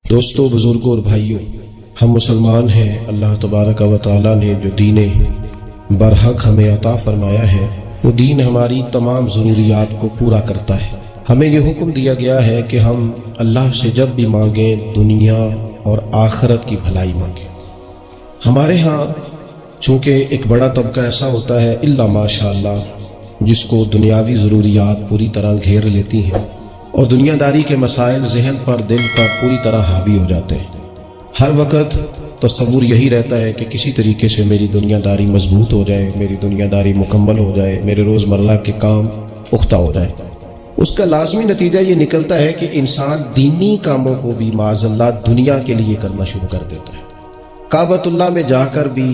دوستو، بزرگوں اور بھائیوں، ہم مسلمان ہیں۔ اللہ تبارک و تعالی نے جو دین برحق ہمیں عطا فرمایا ہے، وہ دین ہماری تمام ضروریات کو پورا کرتا ہے۔ ہمیں یہ حکم دیا گیا ہے کہ ہم اللہ سے جب بھی مانگیں دنیا اور آخرت کی بھلائی مانگیں۔ ہمارے ہاں چونکہ ایک بڑا طبقہ ایسا ہوتا ہے الا ماشاء اللہ جس کو دنیاوی ضروریات پوری طرح گھیر لیتی ہیں اور دنیا داری کے مسائل ذہن پر دل پر پوری طرح حاوی ہو جاتے ہیں۔ ہر وقت تصور یہی رہتا ہے کہ کسی طریقے سے میری دنیا داری مضبوط ہو جائے، میری دنیا داری مکمل ہو جائے، میرے روزمرہ کے کام پختہ ہو جائے۔ اس کا لازمی نتیجہ یہ نکلتا ہے کہ انسان دینی کاموں کو بھی معاذ اللہ دنیا کے لیے کرنا شروع کر دیتا ہے۔ کعبۃ اللہ میں جا کر بھی،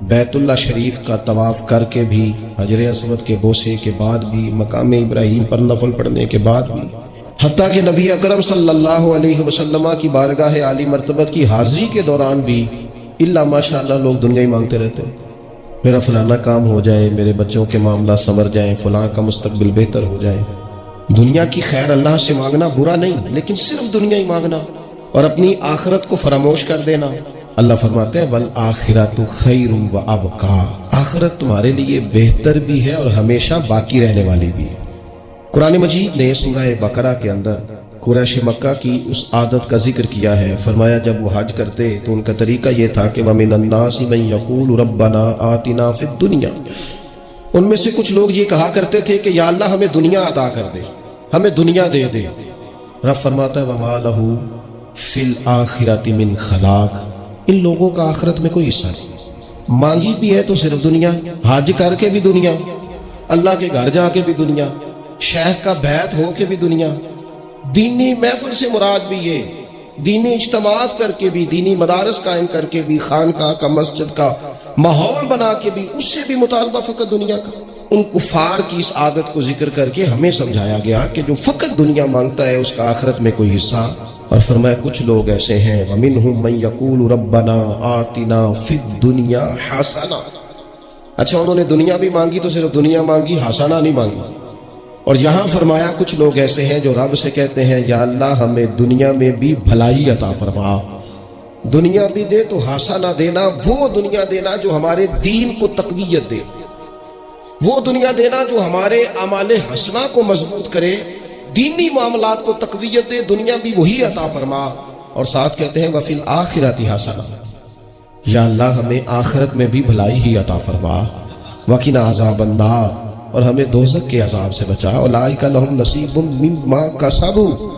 بیت اللہ شریف کا طواف کر کے بھی، حجر اسود کے بوسے کے بعد بھی، مقام ابراہیم پر نفل پڑھنے کے بعد بھی، حتیٰ کہ نبی اکرم صلی اللہ علیہ وسلم کی بارگاہ عالی مرتبت کی حاضری کے دوران بھی الا ماشاء اللہ لوگ دنیا ہی مانگتے رہتے ہیں۔ میرا فلانا کام ہو جائے، میرے بچوں کے معاملات سنور جائیں، فلاں کا مستقبل بہتر ہو جائے۔ دنیا کی خیر اللہ سے مانگنا برا نہیں، لیکن صرف دنیا ہی مانگنا اور اپنی آخرت کو فراموش کر دینا۔ اللہ فرماتے ہیں وَالْآخِرَةُ خَيْرٌ وَأَبْقَىٰ، آخرت تمہارے لیے بہتر بھی ہے اور ہمیشہ باقی رہنے والی بھی ہے۔ قرآن مجید نے سورہ بقرہ کے اندر قریش مکہ کی اس عادت کا ذکر کیا ہے۔ فرمایا جب وہ حج کرتے تو ان کا طریقہ یہ تھا کہ وَمِنَ النَّاسِ مَن يَقُولُ رَبَّنَا آتِنَا فِي الدُّنْيَا، ان میں سے کچھ لوگ یہ کہا کرتے تھے کہ یا اللہ ہمیں دنیا عطا کر دے، ہمیں دنیا دے دے۔ رب فرماتا ہے وَمَا لَهُ فِي الْآخِرَةِ مِنْ خَلَاقٍ، ان لوگوں کا آخرت میں کوئی حصہ نہیں۔ مانگی بھی ہے تو صرف دنیا، حج کر کے بھی دنیا، اللہ کے گھر جا کے بھی دنیا، شیخ کا بیعت ہو کے بھی دنیا، دینی محفل سے مراد بھی یہ، دینی اجتماعات کر کے بھی، دینی مدارس قائم کر کے بھی، خانقاہ کا مسجد کا ماحول بنا کے بھی، اس سے بھی مطالبہ فقط دنیا کا۔ ان کفار کی اس عادت کو ذکر کر کے ہمیں سمجھایا گیا کہ جو فقط دنیا مانگتا ہے اس کا آخرت میں کوئی حصہ، اور فرمایا کچھ لوگ ایسے ہیں وَمِنْهُمْ مَنْ يَقُولُ رَبَّنَا آتِنَا فِي الدُّنْيَا حَسَنَةً، اچھا انہوں نے دنیا بھی مانگی تو صرف دنیا مانگی، حسنہ نہیں مانگی۔ اور یہاں فرمایا کچھ لوگ ایسے ہیں جو رب سے کہتے ہیں یا اللہ ہمیں دنیا میں بھی بھلائی عطا فرما، دنیا بھی دے تو حسنہ دینا، وہ دنیا دینا جو ہمارے دین کو تقویت دے، وہ دنیا دینا جو ہمارے اعمال حسنہ کو مضبوط کرے، دینی معاملات کو تقویت دے، دنیا بھی وہی عطا فرما۔ اور ساتھ کہتے ہیں وَفِي الْآخِرَةِ حَسَنَةً، یا اللہ ہمیں آخرت میں بھی بھلائی ہی عطا فرما، وَقِنَا عَذَابَ النَّارِ، اور ہمیں دوزخ کے عذاب سے بچا، اولئک لہم نصیب مما کسبوا،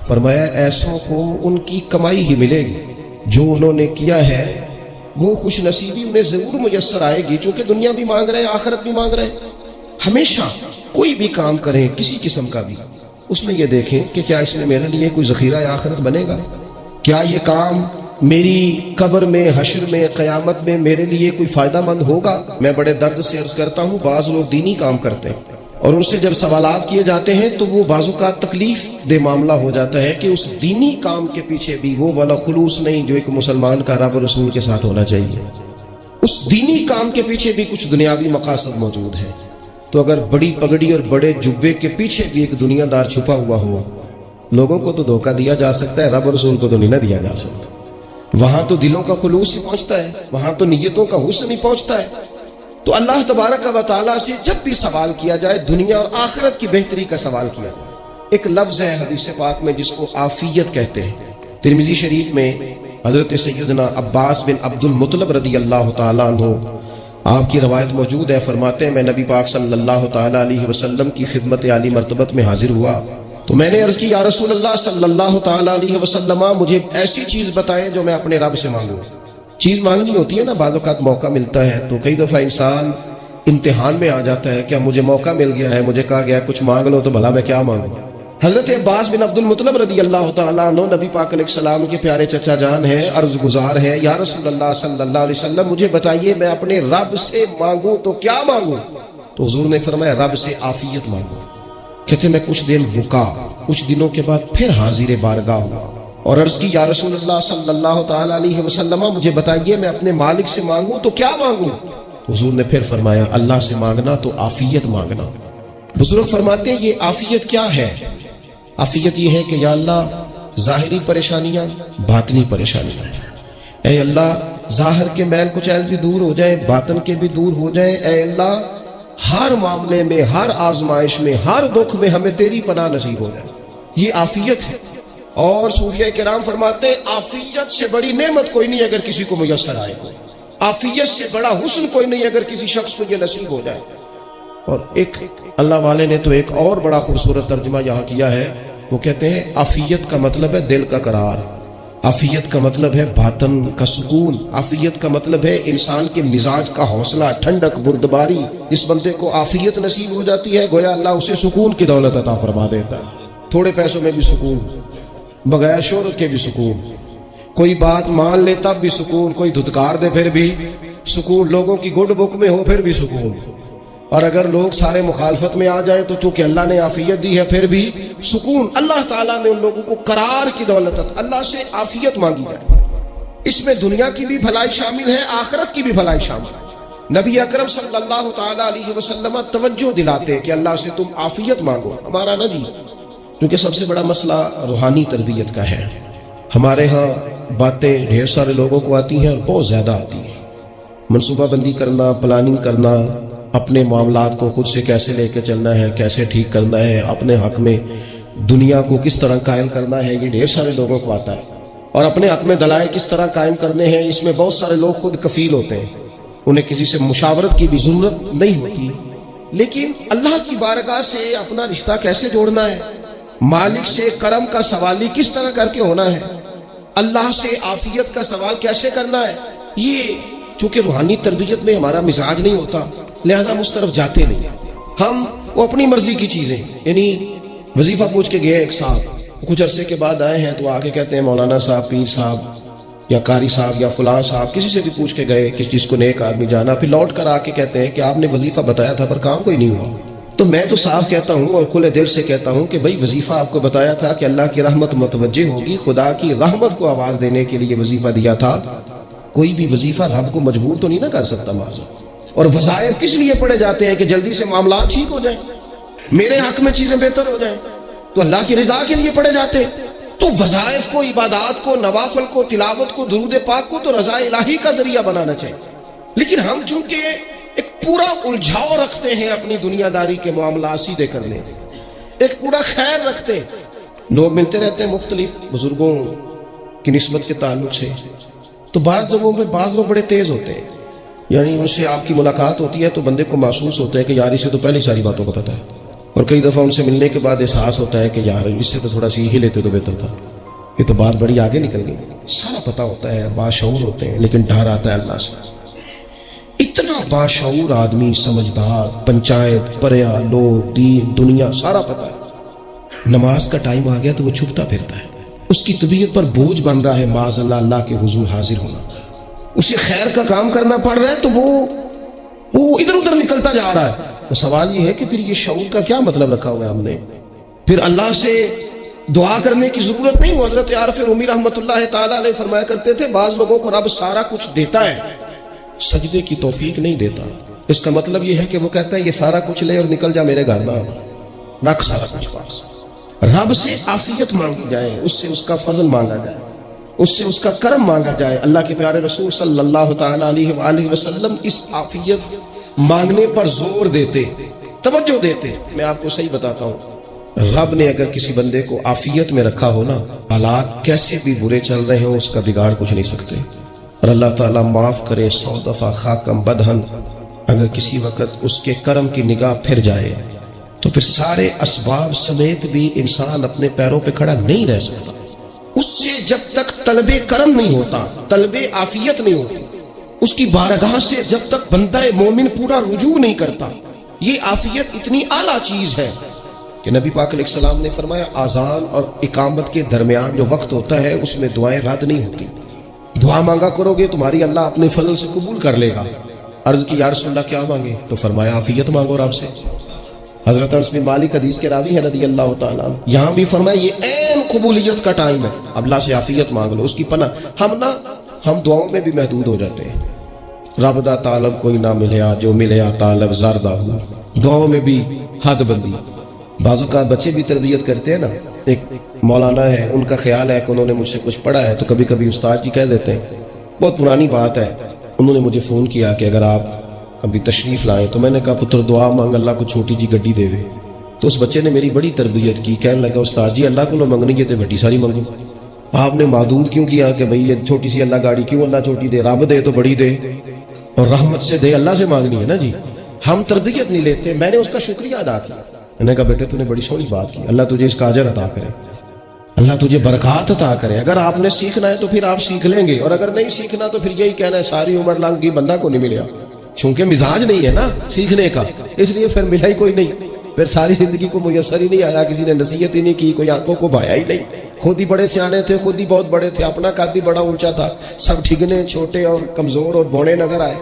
فرمایا ایسوں کو ان کی کمائی ہی ملے گی، جو انہوں نے کیا ہے وہ خوش نصیبی انہیں ضرور میسر آئے گی، چونکہ دنیا بھی مانگ رہے، آخرت بھی مانگ رہے۔ ہمیشہ کوئی بھی کام کریں کسی قسم کا بھی، اس میں یہ دیکھیں کہ کیا اس میں میرے لیے کوئی ذخیرہ آخرت بنے گا، کیا یہ کام میری قبر میں، حشر میں، قیامت میں میرے لیے کوئی فائدہ مند ہوگا۔ میں بڑے درد سے عرض کرتا ہوں بعض لوگ دینی کام کرتے ہیں اور ان سے جب سوالات کیے جاتے ہیں تو وہ بعض اوقات تکلیف دہ معاملہ ہو جاتا ہے کہ اس دینی کام کے پیچھے بھی وہ والا خلوص نہیں جو ایک مسلمان کا رب اور رسول کے ساتھ ہونا چاہیے، اس دینی کام کے پیچھے بھی کچھ دنیاوی مقاصد موجود ہیں۔ تو اگر بڑی پگڑی اور بڑے جبے کے پیچھے بھی ایک دنیا دار چھپا ہوا ہوا، لوگوں کو تو دھوکہ دیا جا سکتا ہے، رب اور رسول کو تو نہیں نہ دیا جا سکتا۔ وہاں تو دلوں کا خلوص ہی پہنچتا ہے، وہاں تو نیتوں کا حسن ہی پہنچتا ہے۔ تو اللہ تبارک و تعالیٰ سے جب بھی سوال کیا جائے دنیا اور آخرت کی بہتری کا سوال کیا جائے۔ ایک لفظ ہے حدیث پاک میں جس کو عافیت کہتے ہیں، ترمذی شریف میں حضرت سیدنا عباس بن عبد المطلب رضی اللہ تعالیٰ عنہ آپ کی روایت موجود ہے، فرماتے ہیں میں نبی پاک صلی اللہ تعالیٰ علیہ وسلم کی خدمت عالی مرتبت میں حاضر ہوا تو میں نے عرض کی یا رسول اللہ صلی اللہ تعالیٰ علیہ وسلم مجھے ایسی چیز بتائیں جو میں اپنے رب سے مانگوں۔ چیز مانگنی ہوتی ہے نا، بعض اوقات موقع ملتا ہے تو کئی دفعہ انسان امتحان میں آ جاتا ہے، کیا مجھے موقع مل گیا ہے، مجھے کہا گیا کچھ مانگ لو تو بھلا میں کیا مانگوں۔ حضرت عباس بن عبد المطلب رضی اللہ تعالیٰ عنہ نبی پاک علیہ السلام کے پیارے چچا جان ہیں، عرض گزار ہے یا رسول اللہ صلی اللہ علیہ وسلم مجھے بتائیے میں اپنے رب سے مانگوں تو کیا مانگوں؟ تو حضور نے فرمایا رب سے عافیت مانگو۔ کہتے میں کچھ دن رکا، کچھ دنوں کے بعد پھر حاضر بارگاہ ہوا اور عرض کی یا رسول اللہ صلی اللہ تعالیٰ علیہ وسلم مجھے بتائیے میں اپنے مالک سے مانگوں تو کیا مانگوں؟ حضور نے پھر فرمایا اللہ سے مانگنا تو عافیت مانگنا۔ بزرگ فرماتے ہیں یہ عافیت کیا ہے؟ عافیت یہ ہے کہ یا اللہ ظاہری پریشانیاں، باطنی پریشانیاں۔ اے اللہ ظاہر کے میل کچیل بھی دور ہو جائیں، باطن کے بھی دور ہو جائیں۔ اے اللہ ہر معاملے میں، ہر آزمائش میں، ہر دکھ میں ہمیں تیری پناہ نصیب ہو جائے۔ یہ عافیت ہے۔ اور صوفیاء کرام فرماتے ہیں عافیت سے بڑی نعمت کوئی نہیں اگر کسی کو میسر آئے، عافیت سے بڑا حسن کوئی نہیں اگر کسی شخص کو یہ نصیب ہو جائے۔ اور ایک اللہ والے نے تو ایک اور بڑا خوبصورت ترجمہ یہاں کیا ہے، وہ کہتے ہیں عافیت کا مطلب ہے دل کا قرار، عافیت کا مطلب ہے باطن کا سکون، عافیت کا مطلب ہے انسان کے مزاج کا حوصلہ، ٹھنڈک، بردباری۔ اس بندے کو عافیت نصیب ہو جاتی ہے، گویا اللہ اسے سکون کی دولت عطا فرما دیتا ہے۔ تھوڑے پیسوں میں بھی سکون، بغیر شہرت کے بھی سکون، کوئی بات مان لے تب بھی سکون، کوئی دھتکار دے پھر بھی سکون، لوگوں کی گڈ بک میں ہو پھر بھی سکون، اور اگر لوگ سارے مخالفت میں آ جائیں تو چونکہ اللہ نے عافیت دی ہے پھر بھی سکون۔ اللہ تعالیٰ نے ان لوگوں کو قرار کی دولت، اللہ سے عافیت مانگی جائے، اس میں دنیا کی بھی بھلائی شامل ہے، آخرت کی بھی بھلائی شامل ہے۔ نبی اکرم صلی اللہ تعالیٰ علیہ وسلم توجہ دلاتے کہ اللہ سے تم عافیت مانگو، ہمارا نہ جی، کیونکہ سب سے بڑا مسئلہ روحانی تربیت کا ہے۔ ہمارے ہاں باتیں ڈھیر سارے لوگوں کو آتی ہیں اور بہت زیادہ آتی ہیں، منصوبہ بندی کرنا، پلاننگ کرنا، اپنے معاملات کو خود سے کیسے لے کے چلنا ہے، کیسے ٹھیک کرنا ہے، اپنے حق میں دنیا کو کس طرح قائم کرنا ہے، یہ ڈھیر سارے لوگوں کو آتا ہے۔ اور اپنے حق میں دلائل کس طرح قائم کرنے ہیں، اس میں بہت سارے لوگ خود کفیل ہوتے ہیں، انہیں کسی سے مشاورت کی بھی ضرورت نہیں ہوتی۔ لیکن اللہ کی بارگاہ سے اپنا رشتہ کیسے جوڑنا ہے، مالک سے کرم کا سوالی کس طرح کر کے ہونا ہے، اللہ سے عافیت کا سوال کیسے کرنا ہے، یہ چونکہ روحانی تربیت میں ہمارا مزاج نہیں ہوتا، لہذا ہم اس طرف جاتے نہیں۔ ہم وہ اپنی مرضی کی چیزیں، یعنی وظیفہ پوچھ کے گئے ایک صاحب، کچھ عرصے کے بعد آئے ہیں تو آگے کہتے ہیں مولانا صاحب، پیر صاحب یا قاری صاحب یا فلاں صاحب، کسی سے بھی پوچھ کے گئے کہ جس کو نیک آدمی جانا، پھر لوٹ کر آ کے کہتے ہیں کہ آپ نے وظیفہ بتایا تھا پر کام کوئی نہیں ہوا۔ تو میں تو صاف کہتا ہوں اور کھلے دل سے کہتا ہوں کہ بھائی وظیفہ آپ کو بتایا تھا کہ اللہ کی رحمت متوجہ ہوگی، خدا کی رحمت کو آواز دینے کے لیے وظیفہ دیا تھا۔ کوئی بھی وظیفہ رب کو مجبور تو نہیں نہ کر سکتا معذور۔ اور وظائف کس لیے پڑھے جاتے ہیں کہ جلدی سے معاملات ٹھیک ہو جائیں، میرے حق میں چیزیں بہتر ہو جائیں، تو اللہ کی رضا کے لیے پڑھے جاتے ہیں۔ تو وظائف کو، عبادات کو، نوافل کو، تلاوت کو، درود پاک کو تو رضا الہی کا ذریعہ بنانا چاہیے۔ لیکن ہم چونکہ ایک پورا الجھاؤ رکھتے ہیں اپنی دنیا داری کے معاملات سیدھے کرنے، ایک پورا خیر رکھتے ہیں، لوگ ملتے رہتے ہیں مختلف بزرگوں کی نسبت کے تعلق سے، تو بعض جگہوں پہ بعض لوگ بڑے تیز ہوتے ہیں، یعنی ان سے آپ کی ملاقات ہوتی ہے تو بندے کو محسوس ہوتا ہے کہ یار اسے تو پہلے ساری باتوں کو پتہ ہے، اور کئی دفعہ ان سے ملنے کے بعد احساس ہوتا ہے کہ یار اس سے تو تھوڑا سیکھ ہی لیتے تو بہتر تھا، یہ تو بات بڑی آگے نکل گئی۔ سارا پتہ ہوتا ہے، باشعور ہوتے ہیں، لیکن ڈر آتا ہے اللہ سے۔ اتنا باشعور آدمی، سمجھدار، پنچایت، پریا، لوگ، دین، دنیا سارا پتہ ہے، نماز کا ٹائم آ گیا تو وہ چھپتا پھرتا ہے، اس کی طبیعت پر بوجھ بن رہا ہے معاذ اللہ اللہ کے حضور حاضر ہونا، اسے خیر کا کام کرنا پڑ رہا ہے تو وہ ادھر ادھر نکلتا جا رہا ہے۔ تو سوال یہ ہے کہ پھر یہ شعور کا کیا مطلب رکھا ہوا ہے ہم نے؟ پھر اللہ سے دعا کرنے کی ضرورت نہیں۔ حضرت عارف رومی رحمۃ اللہ تعالیٰ علیہ فرمایا کرتے تھے بعض لوگوں کو رب سارا کچھ دیتا ہے، سجدے کی توفیق نہیں دیتا۔ اس کا مطلب یہ ہے کہ وہ کہتا ہے یہ سارا کچھ لے اور نکل جا میرے گھر میں، رکھ سارا کچھ پاس۔ رب سے عافیت مانگی جائے، اس سے اس کا فضل مانگا جائے، اس سے اس کا کرم مانگا جائے۔ اللہ کے پیارے رسول صلی اللہ تعالیٰ علیہ وآلہ وسلم اس عافیت مانگنے پر زور دیتے، توجہ دیتے۔ میں آپ کو صحیح بتاتا ہوں، رب نے اگر کسی بندے کو عافیت میں رکھا ہو نا، حالات کیسے بھی برے چل رہے ہوں اس کا بگاڑ کچھ نہیں سکتے۔ اور اللہ تعالیٰ معاف کرے 100 دفعہ خاکم بدہن، اگر کسی وقت اس کے کرم کی نگاہ پھر جائے تو پھر سارے اسباب سمیت بھی انسان اپنے پیروں پہ کھڑا نہیں رہ سکتا۔ اس سے جب تک طلب کرم نہیں ہوتا، طلب عافیت نہیں ہوتی، اس کی بارگاہ سے جب تک بندہ مومن پورا رجوع نہیں کرتا، یہ عافیت اتنی اعلیٰ چیز ہے کہ نبی پاک علیہ السلام نے فرمایا آذان اور اقامت کے درمیان جو وقت ہوتا ہے اس میں دعائیں رد نہیں ہوتی۔ دعا مانگا کرو گے تمہاری اللہ اپنے فضل سے قبول کر لے گا۔ عرض کی یا رسول اللہ کیا مانگے؟ تو فرمایا عافیت مانگو رب سے۔ حضرت انس بن مالک حدیث کے راوی ہیں رضی اللہ تعالیٰ، یہاں بھی فرمایا یہ عین قبولیت کا ٹائم ہے، اب اللہ سے عافیت مانگ لو، اس کی پناہ۔ ہم دعاؤں میں بھی محدود ہو جاتے ہیں، رب دا طالب کوئی نہ ملیا، جو ملیا طالب زردہ ہوا، دعاؤں میں بھی حد بندی۔ بعض اوقات بچے بھی تربیت کرتے ہیں نا، ایک مولانا ہے، ان کا خیال ہے کہ انہوں نے مجھ سے کچھ پڑھا ہے تو کبھی کبھی استاد جی کہہ دیتے ہیں. بہت پرانی بات ہے. انہوں نے مجھے فون کیا کہ اگر آپ ابھی تشریف لائیں، تو میں نے کہا پتر دعا مانگ، اللہ کو چھوٹی جی گڈی دے دے. تو اس بچے نے میری بڑی تربیت کی، کہنے لگا استاد جی اللہ کو لو منگنی ہے تو بڑی ساری منگو. آپ نے محدود کیوں کیا کہ بھئی یہ چھوٹی سی اللہ گاڑی کیوں اللہ چھوٹی دے، رب دے تو بڑی دے اور رحمت سے دے، اللہ سے مانگنی ہے نا جی. ہم تربیت نہیں لیتے. میں نے اس کا شکریہ ادا کیا. میں نے کہا بیٹے تو نے بڑی سونی بات کی، اللہ تجھے اس کا اجر عطا کرے، اللہ تجھے برکات عطا کرے. اگر آپ نے سیکھنا ہے تو پھر آپ سیکھ لیں گے، اور اگر نہیں سیکھنا تو پھر یہی کہنا ہے ساری عمر لنگ گئی بندہ کو نہیں ملیا، چونکہ مزاج نہیں ہے نا سیکھنے کا، اس لیے پھر ملا ہی کوئی نہیں. پھر ساری زندگی کو میسر ہی نہیں آیا، کسی نے نصیحت ہی نہیں کی، کوئی آنکھوں کو بھایا ہی نہیں. خود ہی بڑے سیانے تھے، خود ہی بہت بڑے تھے، اپنا قد ہی بڑا اونچا تھا، سب ٹھگنے چھوٹے اور کمزور اور بوڑے نظر آئے.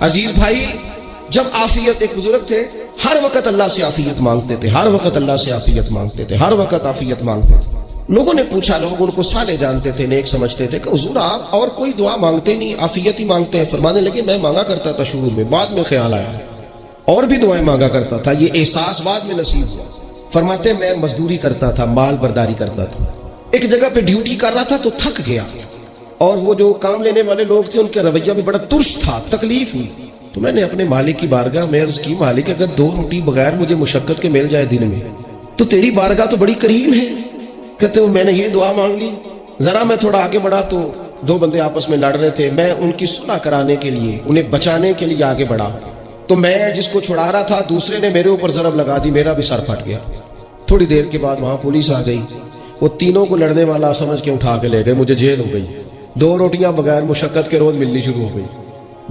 عزیز بھائی، جب عافیت، ایک بزرگ تھے ہر وقت اللہ سے عافیت مانگتے تھے، ہر وقت اللہ سے عافیت مانگتے تھے، ہر وقت عافیت مانگتے تھے. لوگوں نے پوچھا، لوگ ان کو صالح جانتے تھے، نیک سمجھتے تھے کہ حضور آپ اور کوئی دعا مانگتے نہیں، عافیت ہی مانگتے ہیں. فرمانے لگے میں مانگا کرتا تھا شروع میں، بعد میں خیال آیا اور بھی دعائیں مانگا کرتا تھا، یہ احساس بعد میں نصیب ہوا. فرماتے میں مزدوری کرتا تھا، مال برداری کرتا تھا، ایک جگہ پہ ڈیوٹی کر رہا تھا تو تھک گیا، اور وہ جو کام لینے والے لوگ تھے ان کا رویہ بھی بڑا ترش تھا، تکلیف ہوئی. تو میں نے اپنے مالک کی بارگاہ میں عرض کی، مالک اگر 2 روٹی بغیر مجھے مشقت کے مل جائے دن میں تو تیری بارگاہ تو بڑی قریب ہے. کہتے میں نے یہ دعا مانگ لی. ذرا میں تھوڑا آگے بڑھا تو 2 بندے آپس میں لڑ رہے تھے، میں ان کی صلح کرانے کے لیے، انہیں بچانے کے لیے آگے بڑھا، تو میں جس کو چھڑا رہا تھا دوسرے نے میرے اوپر ضرب لگا دی، میرا بھی سر پھٹ گیا. تھوڑی دیر کے بعد وہاں پولیس آ گئی، وہ تینوں کو لڑنے والا سمجھ کے اٹھا کے لے گئے، مجھے جیل ہو گئی. 2 روٹیاں بغیر مشقت کے روز ملنی شروع ہو گئی.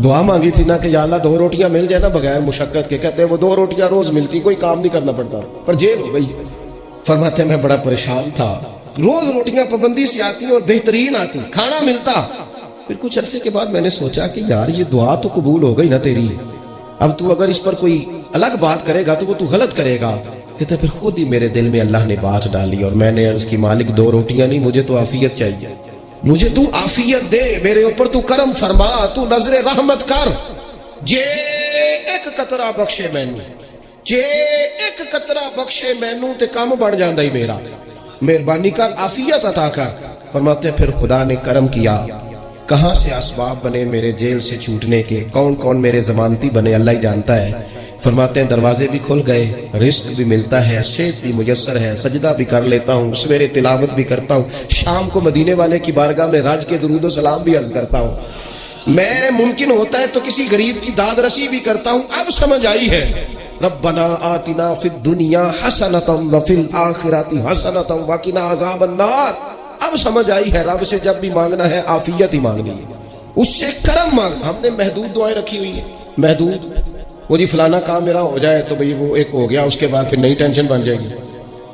دعا مانگی تھی نا کہ یا اللہ 2 روٹیاں مل جائے نا بغیر مشقت کے. کہتے ہیں وہ 2 روٹیاں روز ملتی، کوئی کام نہیں کرنا پڑتا، پر جیل ہو گئی. فرماتے میں بڑا پریشان تھا، روز روٹیاں پابندی سے آتی اور بہترین آتی، کھانا ملتا. پھر کچھ عرصے کے بعد میں نے سوچا کہ یار یہ دعا تو قبول ہو گئی نا تیری، اب تو اگر اس پر کوئی الگ بات کرے گا تو وہ تو غلط کرے گا. کہتے پھر خود ہی میرے دل میں اللہ نے بات ڈالی اور میں نے عرض کی مالک 2 روٹیاں نہیں، مجھے تو عافیت چاہیے، مجھے تو عافیت دے، میرے اوپر تو کرم فرما، تو نظر رحمت کر. جے ایک قطرہ بخشے مینوں، جے ایک قطرہ بخشے مینوں تے کام بن جاندا ہی میرا، مہربانی کر عافیت عطا کر. فرماتے پھر خدا نے کرم کیا، کہاں سے اسباب بنے میرے جیل سے چھوٹنے کے، کون کون میرے ضمانتی بنے اللہ ہی جانتا ہے. فرماتے ہیں دروازے بھی کھل گئے، رزق بھی ملتا ہے، صحت بھی میسر ہے، سجدہ بھی کر لیتا ہوں، سویرے تلاوت بھی کرتا ہوں، شام کو مدینے والے کی بارگاہ میں راج کے درود و سلام بھی عرض کرتا ہوں، میں ممکن ہوتا ہے تو کسی غریب کی داد رسی بھی کرتا ہوں. اب سمجھ آئی ہے ربنا آتنا فی الدنیا حسنۃ وفی الآخرۃ حسنۃ وقنا عذاب النار. اب سمجھ آئی ہے رب سے جب بھی مانگنا ہے عافیت ہی مانگنی ہے، اس سے کرم مانگ. ہم نے محدود دعائیں رکھی ہوئی ہیں، محدود، وہ جی فلانا کام میرا ہو جائے تو بھئی وہ ایک ہو گیا، اس کے بعد پھر نئی ٹینشن بن جائے گی.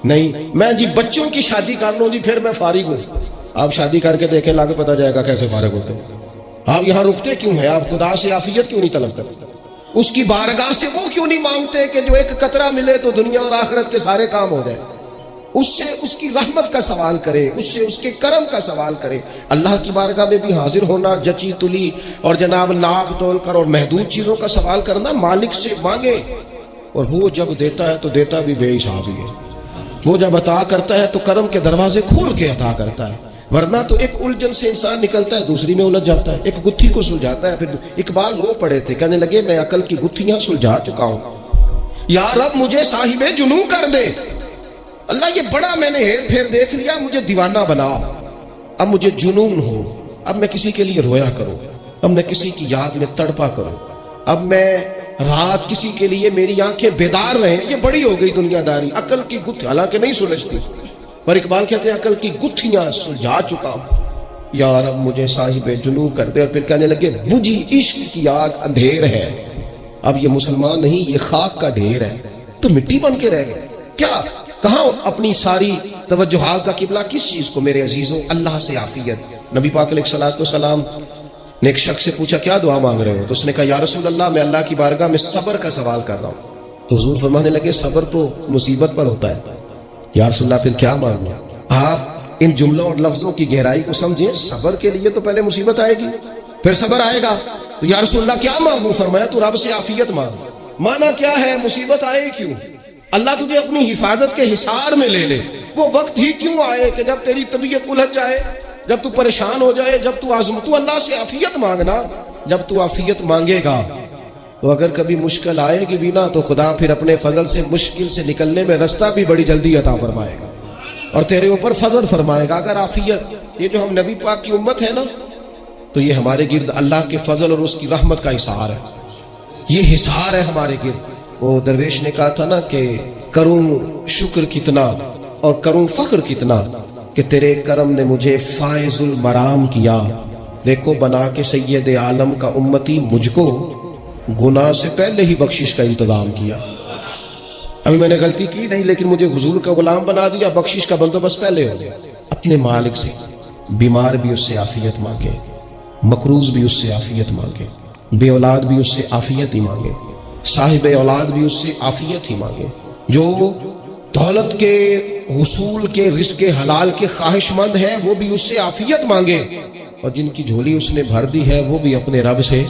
نہیں، میں جی بچوں کی شادی کر لوں جی پھر میں فارغ ہوں. آپ شادی کر کے دیکھیں، لاگے پتہ جائے گا کیسے فارغ ہوتے ہیں. آپ یہاں رکتے کیوں ہیں؟ آپ خدا سے عافیت کیوں نہیں طلب کرتے؟ اس کی بارگاہ سے وہ کیوں نہیں مانگتے کہ جو ایک قطرہ ملے تو دنیا اور آخرت کے سارے کام ہو جائے؟ اس سے اس کی رحمت کا سوال کرے، اس سے اس کے کرم کا سوال کرے. اللہ کی بارگاہ میں بھی حاضر ہونا، جچی تلی اور جناب ناپ تول کر اور محدود چیزوں کا سوال کرنا، مالک سے مانگے، اور وہ جب دیتا ہے تو دیتا بھی بے حساب ہی ہے. وہ جب عطا کرتا ہے تو کرم کے دروازے کھول کے عطا کرتا ہے، ورنہ تو ایک الجھن سے انسان نکلتا ہے دوسری میں الجھ جاتا ہے، ایک گتھی کو سلجھاتا ہے. پھر اقبال رو پڑے تھے، کہنے لگے میں عقل کی گتھیاں سلجھا چکا ہوں، یا رب مجھے صاحب جنوں کر دے. اللہ یہ بڑا میں نے ہیر پھیر دیکھ لیا، مجھے دیوانہ بنا، اب مجھے جنون ہو، اب میں کسی کے لیے رویا کروں، اب میں کسی کی یاد میں تڑپا کروں، اب میں رات کسی کے لیے میری آنکھیں بیدار رہیں. یہ بڑی ہو گئی دنیا داری، عقل کی گتھی حالانکہ نہیں سلجھتی، پر اقبال کہتے ہیں عقل کی گتھیاں سلجھا چکا ہوں، یا رب مجھے صاحب جنوں کر دے. اور پھر کہنے لگے بجھی عشق کی آگ اندھیر ہے. اب یہ مسلمان نہیں، یہ خاک کا ڈھیر ہے، تو مٹی بن کے رہ گئے. کیا کہاں اپنی ساری توجہات کا قبلہ کس چیز کو میرے عزیزوں؟ اللہ سے عافیت. نبی پاک علیہ الصلوۃ والسلام نے ایک شخص سے پوچھا کیا دعا مانگ رہے ہو؟ تو اس نے کہا یا رسول اللہ میں اللہ کی بارگاہ میں صبر کا سوال کر رہا ہوں. تو حضور فرمانے لگے صبر تو مصیبت پر ہوتا ہے. یا رسول اللہ پھر کیا مانگنا؟ آپ ان جملوں اور لفظوں کی گہرائی کو سمجھیں. صبر کے لیے تو پہلے مصیبت آئے گی، پھر صبر آئے گا. تو یا رسول اللہ کیا مانگوں؟ فرمایا تو رب سے عافیت مانگ. مانا کیا ہے؟ مصیبت آئے کیوں؟ اللہ تجھے اپنی حفاظت کے حصار میں لے لے، وہ وقت ہی کیوں آئے کہ جب تیری طبیعت الجھ جائے، جب تو پریشان ہو جائے، جب تو تو اللہ سے عافیت مانگنا. جب تو عافیت مانگے گا تو اگر کبھی مشکل آئے گی بھی نا تو خدا پھر اپنے فضل سے مشکل سے نکلنے میں رستہ بھی بڑی جلدی عطا فرمائے گا اور تیرے اوپر فضل فرمائے گا. اگر عافیت، یہ جو ہم نبی پاک کی امت ہے نا، تو یہ ہمارے گرد اللہ کے فضل اور اس کی رحمت کا حصار ہے. یہ حصار ہے ہمارے گرد. وہ درویش نے کہا تھا نا کہ کروں شکر کتنا اور کروں فخر کتنا کہ تیرے کرم نے مجھے فائز المرام کیا. دیکھو بنا کے سید عالم کا امتی مجھ کو گناہ سے پہلے ہی بخشش کا انتظام کیا. ابھی میں نے غلطی کی نہیں لیکن مجھے حضور کا غلام بنا دیا، بخشش کا بندوبست پہلے ہو گیا. اپنے مالک سے بیمار بھی اس سے عافیت مانگے، مقروض بھی اس سے عافیت مانگے، بے اولاد بھی اس سے عافیت ہی مانگے، صاحب اولاد بھی اس سے عافیت ہی مانگے. جو دولت کے حصول کے رزق حلال کے خواہش مند ہے وہ بھی اس سے عافیت مانگے، اور جن کی جھولی اس نے بھر دی ہے وہ بھی اپنے رب سے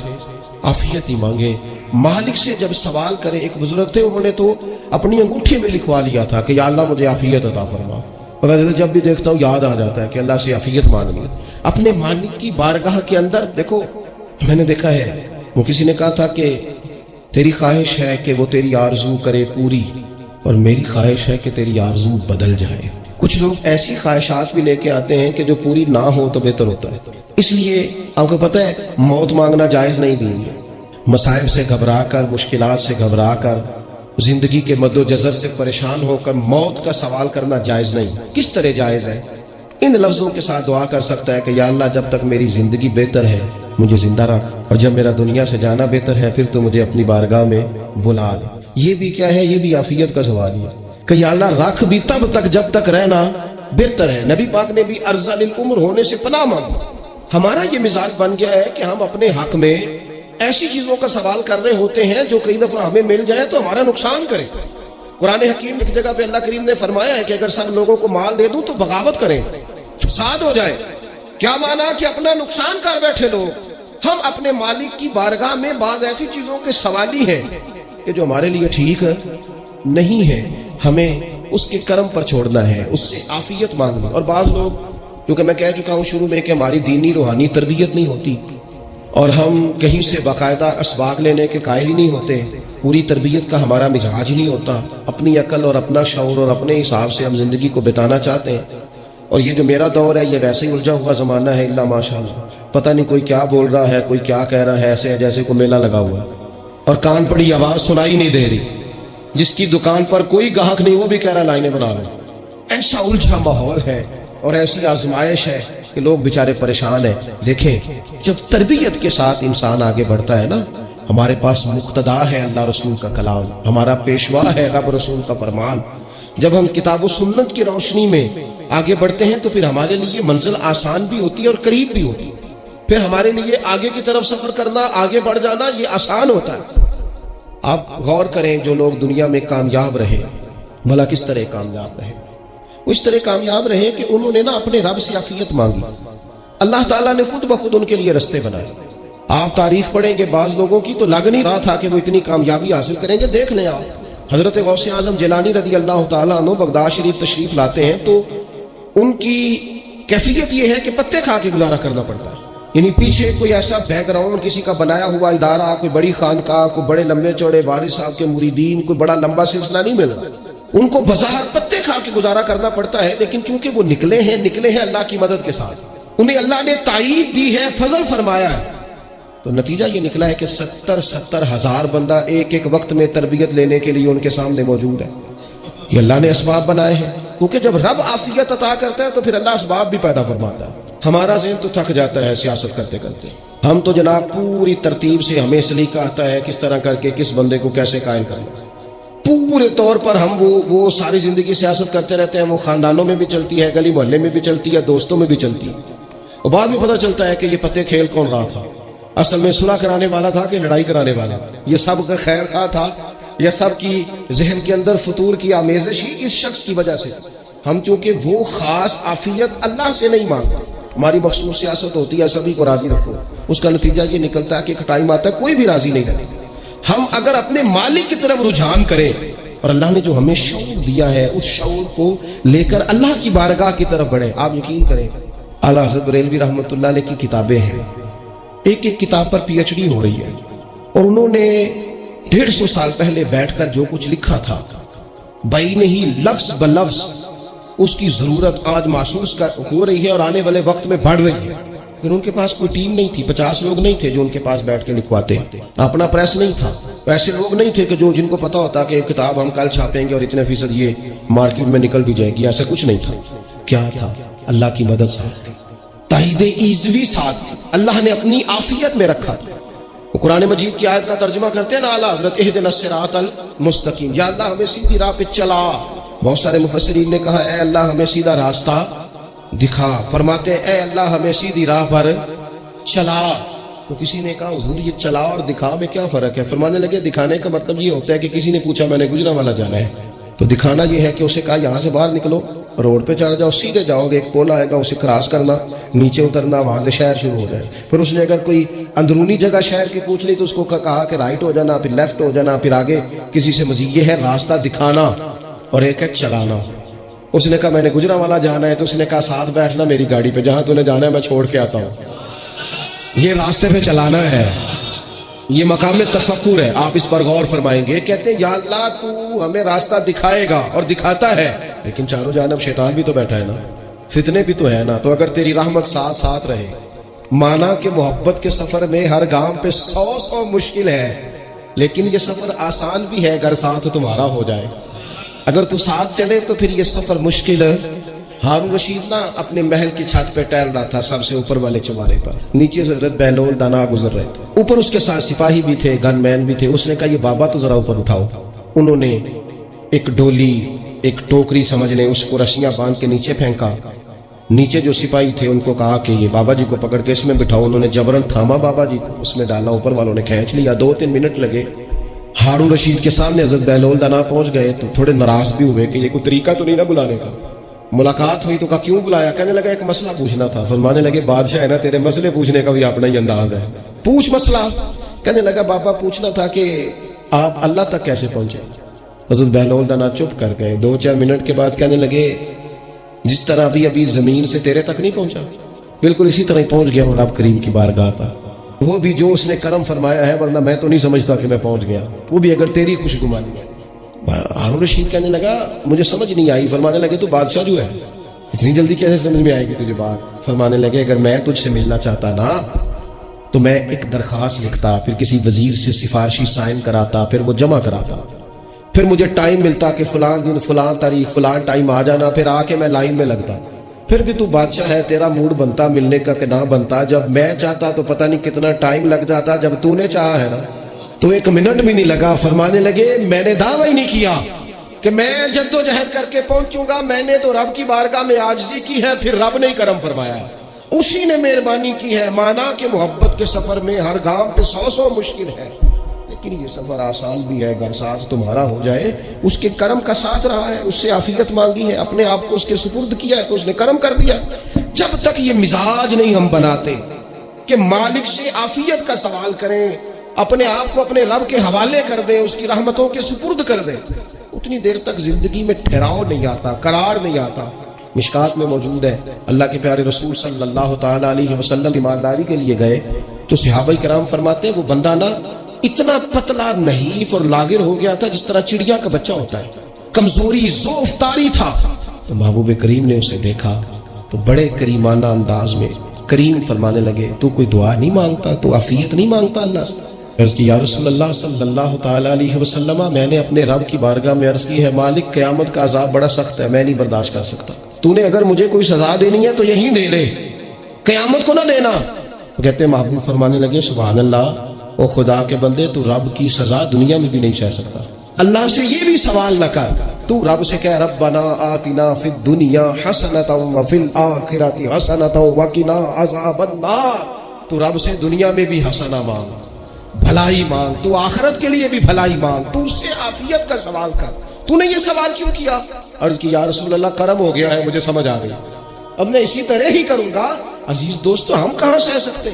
عافیت ہی مانگے. مالک سے جب سوال کرے، ایک بزرگ تھے انہوں نے تو اپنی انگوٹھی میں لکھوا لیا تھا کہ یا اللہ مجھے عافیت عطا فرما. اور جب بھی دیکھتا ہوں یاد آ جاتا ہے کہ اللہ سے عافیت مانگنی ہے. اپنے مالک کی بارگاہ کے اندر دیکھو، میں نے دیکھا ہے وہ کسی نے کہا تھا کہ تیری خواہش ہے کہ وہ تیری آرزو کرے پوری، اور میری خواہش ہے کہ تیری آرزو بدل جائے. کچھ لوگ ایسی خواہشات بھی لے کے آتے ہیں کہ جو پوری نہ ہو تو بہتر ہوتا ہے. اس لیے آپ کو پتہ ہے موت مانگنا جائز نہیں دی. مسائل سے گھبرا کر، مشکلات سے گھبرا کر، زندگی کے مد و جزر سے پریشان ہو کر موت کا سوال کرنا جائز نہیں. کس طرح جائز ہے؟ ان لفظوں کے ساتھ دعا کر سکتا ہے کہ یا اللہ جب تک میری زندگی بہتر ہے مجھے زندہ رکھ، اور جب میرا دنیا سے جانا بہتر ہے پھر تو مجھے اپنی بارگاہ میں بلا دے. یہ بھی کیا ہے؟ یہ بھی عافیت کا سوال ہے کہ یا اللہ رکھ بھی تب تک جب تک رہنا بہتر ہے. نبی پاک نے بھی ارذل العمر ہونے سے پناہ مانگی. ہمارا یہ مزاج بن گیا ہے کہ ہم اپنے حق میں ایسی چیزوں کا سوال کر رہے ہوتے ہیں جو کئی دفعہ ہمیں مل جائے تو ہمارا نقصان کرے. قرآن حکیم ایک جگہ پہ اللہ کریم نے فرمایا ہے کہ اگر سب لوگوں کو مال دے دوں تو بغاوت کریں، فساد ہو جائے. کیا مانا؟ کہ اپنا نقصان کر بیٹھے لوگ. ہم اپنے مالک کی بارگاہ میں بعض ایسی چیزوں کے سوالی ہیں کہ جو ہمارے لیے ٹھیک نہیں ہے، ہمیں اس کے کرم پر چھوڑنا ہے، اس سے عافیت مانگنا. اور بعض لوگ، کیونکہ میں کہہ چکا ہوں شروع میں کہ ہماری دینی روحانی تربیت نہیں ہوتی اور ہم کہیں سے باقاعدہ اسباق لینے کے قائل ہی نہیں ہوتے، پوری تربیت کا ہمارا مزاج ہی نہیں ہوتا، اپنی عقل اور اپنا شعور اور اپنے حساب سے ہم زندگی کو بتانا چاہتے ہیں. اور یہ جو میرا دور ہے یہ ویسے ہی الجھا ہوا زمانہ ہے، اللہ ماشاءاللہ. پتہ نہیں کوئی کیا بول رہا ہے، کوئی کیا کہہ رہا ہے، ایسے ہے جیسے کوئی میلہ لگا ہوا ہے اور کان پڑی آواز سنائی نہیں دے رہی. جس کی دکان پر کوئی گاہک نہیں وہ بھی کہہ رہا لائنیں بنا رہے. ایسا الجھا ماحول ہے اور ایسی آزمائش ہے کہ لوگ بیچارے پریشان ہیں. دیکھیں جب تربیت کے ساتھ انسان آگے بڑھتا ہے نا، ہمارے پاس مقتدا ہے اللہ رسول کا کلام، ہمارا پیشوا ہے رب رسول کا فرمان. جب ہم کتاب و سنت کی روشنی میں آگے بڑھتے ہیں تو پھر ہمارے لیے منزل آسان بھی ہوتی ہے اور قریب بھی ہوتی ہے. پھر ہمارے لیے آگے کی طرف سفر کرنا، آگے بڑھ جانا یہ آسان ہوتا ہے. آپ غور کریں جو لوگ دنیا میں کامیاب رہے، بھلا کس طرح کامیاب رہے؟ وہ اس طرح کامیاب رہے کہ انہوں نے نا اپنے رب سے عافیت مانگی. اللہ تعالیٰ نے خود بخود ان کے لیے رستے بنائے. آپ تاریخ پڑھیں گے بعض لوگوں کی تو لگ نہیں رہا تھا کہ وہ اتنی کامیابی حاصل کریں گے. دیکھ لیں آپ حضرت غوث اعظم جیلانی رضی اللہ تعالیٰ عنہ بغداد شریف تشریف لاتے ہیں تو ان کی کیفیت یہ ہے کہ پتے کھا کے گزارا کرنا پڑتا ہے. یعنی پیچھے کوئی ایسا بیک گراؤنڈ کسی کا بنایا ہوا ادارہ، کوئی بڑی خانقاہ، کوئی بڑے لمبے چوڑے والد صاحب کے مریدین، کوئی بڑا لمبا سلسلہ نہیں مل رہا. ان کو بظاہر پتے کھا کے گزارا کرنا پڑتا ہے، لیکن چونکہ وہ نکلے ہیں اللہ کی مدد کے ساتھ، انہیں اللہ نے تائید دی ہے، فضل فرمایا ہے. تو نتیجہ یہ نکلا ہے کہ 70 ہزار بندہ ایک ایک وقت میں تربیت لینے کے لیے ان کے سامنے موجود ہے. یہ اللہ نے اسباب بنائے ہیں، کیونکہ جب رب عافیت عطا کرتا ہے تو پھر اللہ اسباب بھی پیدا فرماتا ہے. ہمارا ذہن تو تھک جاتا ہے سیاست کرتے کرتے. ہم تو جناب پوری ترتیب سے ہمیں سلیقہ آتا ہے کس طرح کر کے کس بندے کو کیسے قائل کرنا. پورے طور پر ہم وہ ساری زندگی سیاست کرتے رہتے ہیں. وہ خاندانوں میں بھی چلتی ہے، گلی محلے میں بھی چلتی ہے، دوستوں میں بھی چلتی ہے. اور بعد میں پتہ چلتا ہے کہ یہ پتے کھیل کون رہا تھا، اصل میں صلح کرانے والا تھا کہ لڑائی کرانے والا. یہ سب کا خیر خواہ تھا، یہ سب کی ذہن کے اندر فطور کی آمیزش ہی اس شخص کی وجہ سے. ہم چونکہ وہ خاص عافیت اللہ سے نہیں مانگتے، ہماری مخصوص سیاست ہوتی ہے سبھی کو راضی رکھو. اس کا نتیجہ یہ نکلتا ہے کہ کھٹائی ماتا کوئی بھی راضی نہیں رہتا. ہم اگر اپنے مالک کی طرف رجحان کریں اور اللہ نے جو ہمیں شعور دیا ہے اس شعور کو لے کر اللہ کی بارگاہ کی طرف بڑھے. آپ یقین کریں اعلیٰ حضرت بریلوی رحمۃ اللہ علیہ کی کتابیں ہیں، ایک ایک کتاب پر پی ایچ ڈی ہو رہی ہے، اور انہوں نے 150 سال پہلے بیٹھ کر جو کچھ لکھا تھا بئی نہیں لفظ بلفظ اس کی ضرورت آج محسوس ہو رہی ہے اور آنے والے وقت میں بڑھ رہی ہے. پھر ان کے پاس کوئی ٹیم نہیں تھی، 50 لوگ نہیں تھے جو ان کے پاس بیٹھ کے لکھواتے، اپنا پریس نہیں تھا، ایسے لوگ نہیں تھے کہ جن کو پتا ہوتا کہ کتاب ہم کل چھاپیں گے اور اتنے فیصد یہ مارکیٹ میں نکل بھی جائے گی. ایسا کچھ نہیں تھا. کیا تھا؟ اللہ کی مدد ساتھ تھی، تائید ایزوی ساتھ تھی، اللہ نے اپنی عافیت میں رکھا تھا. قرآن مجید کی آیت کا ترجمہ کرتے ہیں نا اعلیٰ حضرت اہدنا الصراط المستقیم، یا اللہ ہمیں سیدھی راہ پہ چلا. بہت سارے مفسرین نے کہا اے اللہ ہمیں سیدھا راستہ دکھا. فرماتے ہیں اے اللہ ہمیں سیدھی راہ پر چلا. تو کسی نے کہا حضور یہ چلا اور دکھا میں کیا فرق ہے؟ فرمانے لگے دکھانے کا مطلب یہ ہوتا ہے کہ کسی نے پوچھا میں نے گجرانوالہ جانا ہے، تو دکھانا یہ ہے کہ اسے کہا یہاں سے باہر نکلو، روڈ پہ چڑھ جاؤ، سیدھے جاؤ گے، ایک پول آئے گا اسے کراس کرنا، نیچے اترنا، وہاں سے شہر شروع ہو جائے. پھر اس نے اگر کوئی اندرونی جگہ شہر کی پوچھ لی تو اس کو کہا کہ رائٹ ہو جانا، پھر لیفٹ ہو جانا، پھر آگے کسی سے مزید. یہ ہے راستہ دکھانا اور ایک ہے چلانا. اس نے کہا میں نے گجرانوالہ جانا ہے، تو اس نے کہا ساتھ بیٹھنا میری گاڑی پہ، جہاں تو نے جانا ہے میں چھوڑ کے آتا ہوں. یہ راستے پہ چلانا ہے، یہ مقام تفکر ہے. آپ اس پر غور فرمائیں گے. کہتے ہیں یا اللہ تو ہمیں راستہ دکھائے گا اور دکھاتا ہے، لیکن چاروں جانب شیطان بھی تو بیٹھا ہے نا، فتنے بھی تو ہے نا. تو اگر تیری رحمت ساتھ ساتھ رہے، مانا کہ محبت کے سفر میں ہر گام پہ 100 مشکل ہے، لیکن یہ سفر آسان بھی ہے اگر ساتھ تمہارا ہو جائے. اگر تو ساتھ چلے تو پھر یہ سفر مشکل ہے. ہارون رشید نا اپنے محل کی چھت پہ ٹہل رہا تھا، سب سے اوپر والے چوارے پر، نیچے سے حضرت بہلول دانا گزر رہے تھے، اوپر اس کے ساتھ سپاہی بھی تھے، گن مین بھی تھے. اس نے کہا یہ بابا تو ذرا اوپر اٹھاؤ. انہوں نے ایک ڈولی، ایک ٹوکری سمجھ لیں، اس کو رسیاں باندھ کے نیچے پھینکا. نیچے جو سپاہی تھے ان کو کہا کہ یہ بابا جی کو پکڑ کے اس میں بٹھاؤ. انہوں نے جبرن تھاما بابا جی کو، اس میں ڈالا، اوپر والوں نے کھینچ لیا. 2-3 منٹ لگے. ہارون رشید کے سامنے حضرت بہلول دانا پہنچ گئے تو تھوڑے ناراض بھی ہوئے کہ یہ کوئی طریقہ تو نہیں نا بلانے کا. ملاقات ہوئی تو کہا کیوں بلایا؟ کہنے لگا ایک مسئلہ پوچھنا تھا. فرمانے لگے بادشاہ ہے نا، تیرے مسئلے پوچھنے کا بھی اپنا ہی انداز ہے، پوچھ مسئلہ. کہنے لگا بابا پوچھنا تھا کہ آپ اللہ تک کیسے پہنچے؟ حضرت بہلول دانا چپ کر گئے. 2-4 منٹ کے بعد کہنے لگے جس طرح ابھی زمین سے تیرے تک نہیں پہنچا، بالکل اسی طرح پہنچ گیا اور رب کریم کی بارگاہ تھا. وہ بھی جو اس نے کرم فرمایا ہے، ورنہ میں تو نہیں سمجھتا کہ میں پہنچ گیا، وہ بھی اگر تیری خوش گمانی ہے. ہارون رشید کہنے لگا مجھے سمجھ نہیں آئی. فرمانے لگے تو بادشاہ جو ہے اتنی جلدی کیسے سمجھ میں آئے گی تجھے بات؟ فرمانے لگے اگر میں تجھ سے ملنا چاہتا نا تو میں ایک درخواست لکھتا، پھر کسی وزیر سے سفارشی سائن کراتا، پھر وہ جمع کراتا، پھر مجھے ٹائم ملتا کہ فلاں دن فلاں تاریخ فلاں ٹائم آ جانا، پھر آ کے میں لائن میں لگتا. پھر بھی تو بادشاہ ہے، تیرا موڈ بنتا ملنے کا کہ نہ بنتا. جب میں چاہتا تو پتہ نہیں کتنا ٹائم لگ جاتا، جب تو نے چاہا ہے نا تو 1 منٹ بھی نہیں لگا. فرمانے لگے میں نے دعویٰ ہی نہیں کیا کہ میں جدوجہد کر کے پہنچوں گا، میں نے تو رب کی بارگاہ میں عاجزی کی ہے، پھر رب نے کرم فرمایا ہے، اسی نے مہربانی کی ہے. مانا کہ محبت کے سفر میں ہر گام پہ 100 مشکل ہے، لیکن یہ سفر آسان بھی ہے اگر ساتھ تمہارا ہو جائے. اس کے کرم کا ساتھ رہا ہے، اس سے عافیت مانگی ہے، اپنے آپ کو اس کے سپرد کیا ہے تو اس نے کرم کر دیا. جب تک یہ مزاج نہیں ہم بناتے کہ مالک سے عافیت کا سوال کریں، اپنے آپ کو اپنے رب کے حوالے کر دیں، اس کی رحمتوں کے سپرد کر دیں، اتنی دیر تک زندگی میں ٹھہراؤ نہیں آتا، قرار نہیں آتا. مشکات میں موجود ہے اللہ کے پیارے رسول صلی اللہ تعالی علیہ وسلم ایمانداری کے لیے گئے تو صحابہ کرام فرماتے ہیں وہ بندہ نا اتنا پتلا نحیف اور لاغر ہو گیا تھا جس طرح چڑیا کا بچہ ہوتا ہے، کمزوری ضعف طاری تھا. تو محبوب کریم نے اسے دیکھا تو بڑے کریمانہ انداز میں کریم فرمانے لگے تو کوئی دعا نہیں مانگتا، تو عافیت نہیں مانگتا اللہ سے؟ عرض کی یا رسول اللہ صلی اللہ تعالی علیہ وسلم میں نے اپنے رب کی بارگاہ میں عرض کی ہے مالک قیامت کا عذاب بڑا سخت ہے، میں نہیں برداشت کر سکتا، تو نے اگر مجھے کوئی سزا دینی ہے تو یہی دے لے، قیامت کو نہ دینا. کہتے محبوب فرمانے لگے سبحان اللہ، او خدا کے بندے تو رب کی سزا دنیا میں بھی نہیں سہ سکتا. اللہ سے یہ بھی سوال نہ کر، تو رب سے کہہ ربنا آتنا فی الدنیا حسنۃ وفی الآخرۃ حسنۃ وقنا عذاب النار. تو رب سے دنیا میں بھی حسنہ مانگ، بھلائی مانگ، تو آخرت کے لیے بھی بھلائی مانگ، تو اس سے عافیت کا سوال کر. تو نے یہ سوال کیوں کیا؟ عرض کی یا رسول اللہ کرم ہو گیا ہے، مجھے سمجھ آ گئی، اب میں اسی طرح ہی کروں گا. عزیز دوستو ہم کہاں سہ سکتے،